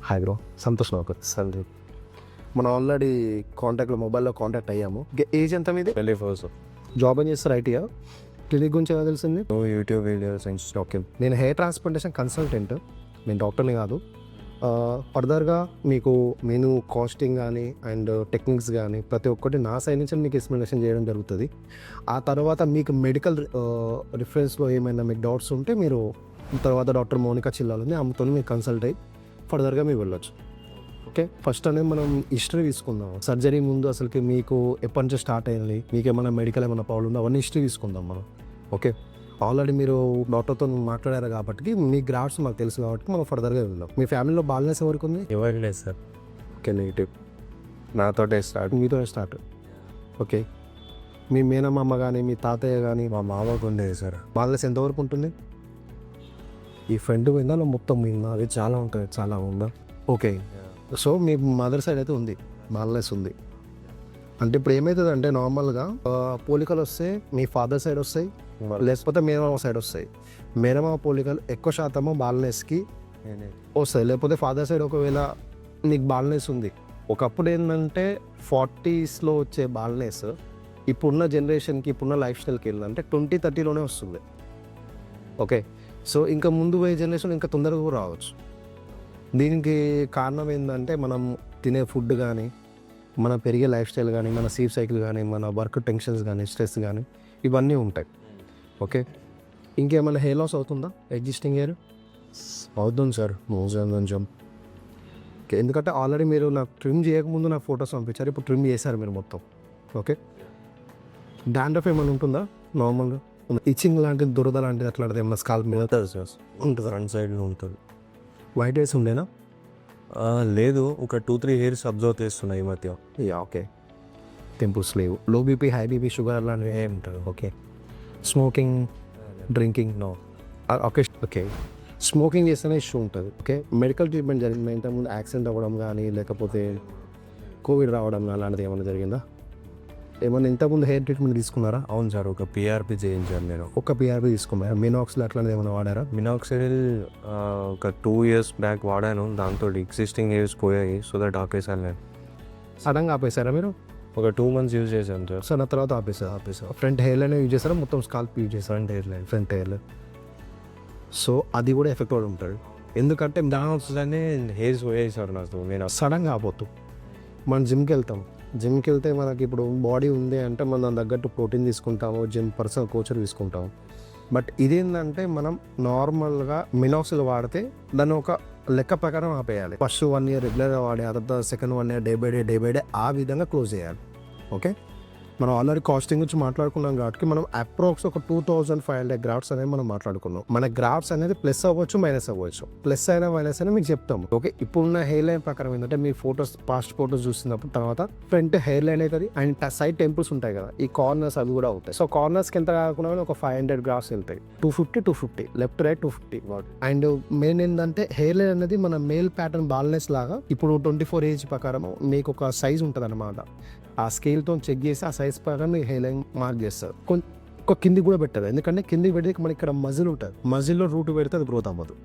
Hi bro, Santosh Naukar. Sandeep. మనం already మొబైల్లో contact అయ్యాము. ఏజ్ ఎంత మీది? 24. జాబ్ ఏం చేస్తారు? ఐటీఆ? క్లినిక్ గురించి ఏమైనా తెలిసింది? యూట్యూబ్ వీడియోస్ ఓకే, నేను హెయిర్ ట్రాన్స్ప్లాంటేషన్ కన్సల్టెంట్, నేను డాక్టర్ని కాదు. ఫర్దర్గా మీకు మెను కాస్టింగ్ కానీ అండ్ టెక్నిక్స్ కానీ ప్రతి ఒక్కటి నా సైడ్ నుంచి మీకు ఎక్స్ప్లెనేషన్ చేయడం జరుగుతుంది. ఆ తర్వాత మీకు మెడికల్ రిఫరెన్స్లో ఏమైనా మీకు డౌట్స్ ఉంటే మీరు తర్వాత డాక్టర్ మౌనికా చిల్లాలని ఆమెతో మీరు కన్సల్ట్ అయ్యి ఫర్దర్గా మీరు వెళ్ళొచ్చు. ఓకే, ఫస్ట్ అనేది మనం హిస్టరీ తీసుకుందాం. సర్జరీ ముందు అసలుకి మీకు ఎప్పటి నుంచి స్టార్ట్ అయింది, మీకు ఏమైనా మెడికల్ ఏమైనా ప్రాబ్లం ఉందో అవన్నీ హిస్టరీ తీసుకుందాం మనం. ఓకే, ఆల్రెడీ మీరు డాక్టర్తో మాట్లాడారు కాబట్టి మీ గ్రాఫ్స్ మాకు తెలుసు కాబట్టి మనం ఫర్దర్గా వెళ్దాం. మీ ఫ్యామిలీలో బాల్నెస్ ఎవరికి ఉంది? ఎవరు లేదు సార్. Okay, negative. నాతోటే స్టార్ట్. మీతో స్టార్ట్. ఓకే, మీ మేనమామ కానీ మీ తాతయ్య కానీ మా మామకు ఉండేది సార్. బాల్నెస్ ఎంతవరకు ఉంటుంది? ఈ ఫ్రంట్ పోయిందా మొత్తం పోయిందా? అది చాలా ఉంటుంది, చాలా ఉందా? ఓకే, సో మీ మదర్ సైడ్ అయితే ఉంది, బాల్నెస్ ఉంది. అంటే ఇప్పుడు ఏమవుతుంది అంటే నార్మల్గా పోలికలు వస్తే మీ ఫాదర్ సైడ్ వస్తాయి, లేకపోతే మేనమామ సైడ్ వస్తాయి. మేనమామ పోలికలు ఎక్కువ శాతము బాల్నెస్కి వస్తాయి, లేకపోతే ఫాదర్ సైడ్ ఒకవేళ నీకు బాల్నెస్ ఉంది. ఒకప్పుడు ఏంటంటే 40స్లో వచ్చే బాల్నెస్ ఇప్పుడున్న జనరేషన్కి ఇప్పుడున్న లైఫ్ స్టైల్కి వెళ్ళాలంటే 20-30లోనే వస్తుంది. ఓకే, సో ఇంకా ముందు పోయే జనరేషన్ ఇంకా తొందరగా కూడా రావచ్చు. దీనికి కారణం ఏంటంటే మనం తినే ఫుడ్ కానీ, మన పెరిగే లైఫ్ స్టైల్ కానీ, మన స్లీప్ సైకిల్ కానీ, మన వర్క్ టెన్షన్స్ కానీ, స్ట్రెస్ కానీ ఇవన్నీ ఉంటాయి. ఓకే, ఇంకేమైనా హెయిర్ లాస్ అవుతుందా? ఎగ్జిస్టింగ్ హెయిర్ అవుతుంది సార్, కొంచెం. ఓకే, ఎందుకంటే ఆల్రెడీ మీరు నాకు ట్రిమ్ చేయకముందు నాకు ఫొటోస్ పంపించారు, ఇప్పుడు ట్రిమ్ చేశారు మీరు మొత్తం. ఓకే, డాండ్రఫ్ ఏమైనా ఉంటుందా? నార్మల్గా ఇచ్చింగ్ లాంటిది, దురద లాంటిది అట్లాంటిది ఏమన్నా స్కాల్ప్ మీద ఉంటుంది, ఫ్రంట్ సైడ్ ఉంటుంది. వైట్ హెయిర్స్ ఉండేనా? లేదు, ఒక 2-3 హెయిర్స్ అబ్జర్వ్ చేస్తున్నాయి ఈ మధ్య. ఓకే, పింపుల్స్ లేవు. Low BP, high BP, sugar అలాంటివి ఏమి ఉంటుంది? Okay, smoking, drinking? No. Okay, okay, smoking చేస్తేనే ఇష్యూ ఉంటుంది. ఓకే, మెడికల్ ట్రీట్మెంట్ జరిగిందా ఇంతకుముందు? యాక్సిడెంట్ అవ్వడం కానీ లేకపోతే కోవిడ్ రావడం అలాంటిది ఏమైనా జరిగిందా? ఏమైనా ఇంతకుముందు హెయిర్ ట్రీట్మెంట్ తీసుకున్నారా? అవును సార్, ఒక పిఆర్పి చేయించాను నేను. ఒక పిఆర్పి తీసుకున్నారా? మినాక్సిల్ అట్లాంటిది ఏమైనా వాడారా? మినాక్సిడిల్ ఒక 2 years బ్యాక్ వాడాను, దాంతో ఎగ్జిస్టింగ్ హెయిర్స్ పోయాయి. సో దట్ ఆపేసాను నేను. సడన్గా ఆపేసారా మీరు? ఒక 2 months యూజ్ చేశాను సార్. సో నా తర్వాత ఆపేసారు. ఫ్రంట్ హెయిర్ లైన్ యూజ్ చేస్తారా, మొత్తం స్కాల్ప్ యూజ్ చేస్తారా? Front hair line. సో అది కూడా ఎఫెక్ట్ కూడా ఉంటుంది, ఎందుకంటే దానివల్లనే హెయిర్స్ పోయాయి సార్ నాకు. నేను సడన్గా ఆపోతు. మనం జిమ్కి వెళ్తే మనకి ఇప్పుడు బాడీ ఉంది అంటే మనం దాని తగ్గట్టు ప్రోటీన్ తీసుకుంటాము, పర్సనల్ కోచర్ తీసుకుంటాము. బట్ ఇదేంటంటే మనం నార్మల్గా మినాక్సిల్ వాడితే దాన్ని ఒక లెక్క ప్రకారం ఆపేయాలి. ఫస్ట్ 1 year రెగ్యులర్గా వాడే, ఆ తర్వాత second 1 year day by day ఆ విధంగా క్లోజ్ చేయాలి. ఓకే, మనం ఆల్రెడీ కాస్టింగ్ గురించి మాట్లాడుకున్నాం కాబట్టి మనం అప్రాక్స్ ఒక 2500 గ్రాఫ్స్ అనేది మనం మాట్లాడుకున్నాం. మన గ్రాఫ్స్ అనేది ప్లస్ అవ్వచ్చు, మైనస్ అవ్వచ్చు. ప్లస్ అయినా మైనస్ అయినా మీకు చెప్తాము. ఓకే, ఇప్పుడున్న హెయిర్ లైన్ ప్రకారం ఏంటంటే మీ ఫోటోస్, పాస్ట్ ఫోటోస్ చూస్తున్నప్పుడు తర్వాత ఫ్రంట్ హెయిర్ లైన్ అవుతుంది అండ్ సైడ్ టెంపుల్స్ ఉంటాయి కదా, ఈ కార్నర్స్ అవి కూడా అవుతాయి. సో కార్నర్స్కి ఎంత కాకుండా ఒక 500 గ్రాఫ్స్ వెళ్తాయి. 250 లెఫ్ట్ రైట్ 250. అండ్ మెయిన్ ఏంటంటే హెయిర్ లైన్ అనేది మన మేల్ ప్యాటర్న్ బాల్నెస్ లాగా ఇప్పుడు 24 ఏజ్ ప్రకారం మీకు ఒక సైజ్ ఉంటుంది అనమాట. ఆ స్కేల్తో చెక్ చేసి ఆ సైజ్ ప్రకారం మీకు హెయిర్ లైన్ మార్క్ చేస్తారు. కొంచెం కిందికి కూడా పెట్టదు, ఎందుకంటే కిందికి పెడితే మనకి ఇక్కడ మజిల్ ఉంటుంది, మజిల్లో రూట్ పెడితే అది గ్రోత్ అవ్వదు.